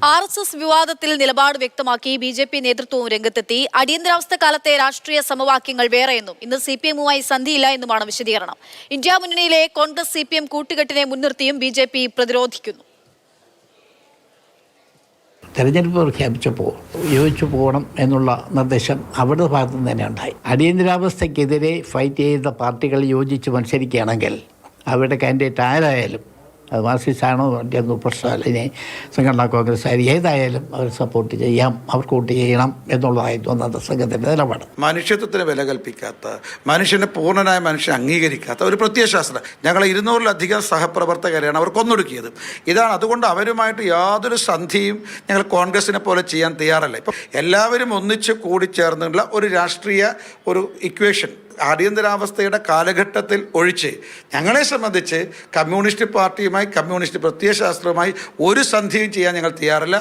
RSS വിവാദത്തിൽ നിലപാട് വ്യക്തമാക്കി ബിജെപി നേതൃത്വവും രംഗത്തെത്തി. അടിയന്തരാവസ്ഥ കാലത്തെ രാഷ്ട്രീയ സമവാക്യങ്ങൾ വേറെയെന്നും ഇന്ന് സിപിഎമ്മുമായി സന്ധിയില്ല എന്നുമാണ് വിശദീകരണം. ഇന്ത്യ മുന്നണിയിലെ കോൺഗ്രസ് സിപിഎം കൂട്ടുകെട്ടിനെ മുൻനിർത്തിയും ബിജെപി പ്രതിരോധിക്കുന്നു. തെരഞ്ഞെടുപ്പ് പ്രഖ്യാപിച്ചപ്പോൾ യോജിച്ചു പോകണം എന്നുള്ള നിർദ്ദേശം അവരുടെ ഭാഗത്തു നിന്ന് തന്നെ ഉണ്ടായി. അടിയന്തരാവസ്ഥയ്ക്കെതിരെ ഫൈറ്റ് ചെയ്ത പാർട്ടികൾ യോജിച്ച് മത്സരിക്കുകയാണെങ്കിൽ അവരുടെ കാൻഡിഡേറ്റ് ആരായാലും, അത് മാർക്സിസ്റ്റാണോ പ്രശ്നമില്ല, സംഘടനാ കോൺഗ്രസ് ആയാലും ഏതായാലും അവർ സപ്പോർട്ട് ചെയ്യാം, അവർക്ക് വോട്ട് ചെയ്യണം എന്നുള്ളതായിരുന്നു അന്നത്തെ സംഘത്തിൻ്റെ നിലപാട്. മനുഷ്യത്വത്തിന് വില കൽപ്പിക്കാത്ത, മനുഷ്യനെ പൂർണ്ണനായ മനുഷ്യനെ അംഗീകരിക്കാത്ത ഒരു പ്രത്യയശാസ്ത്രം. ഞങ്ങൾ 200-ലധികം സഹപ്രവർത്തകരെയാണ് അവർ കൊന്നൊടുക്കിയത്. ഇതാണ്. അതുകൊണ്ട് അവരുമായിട്ട് യാതൊരു സന്ധിയും ഞങ്ങൾ കോൺഗ്രസിനെ പോലെ ചെയ്യാൻ തയ്യാറല്ല. ഇപ്പം എല്ലാവരും ഒന്നിച്ച് കൂടിച്ചേർന്നുള്ള ഒരു രാഷ്ട്രീയ ഒരു ഇക്വേഷൻ അടിയന്തരാവസ്ഥയുടെ കാലഘട്ടത്തിൽ ഒഴിച്ച് ഞങ്ങളെ സംബന്ധിച്ച് കമ്മ്യൂണിസ്റ്റ് പാർട്ടിയുമായി, കമ്മ്യൂണിസ്റ്റ് പ്രത്യയശാസ്ത്രവുമായി ഒരു സന്ധിയും ചെയ്യാൻ ഞങ്ങൾ തയ്യാറല്ല.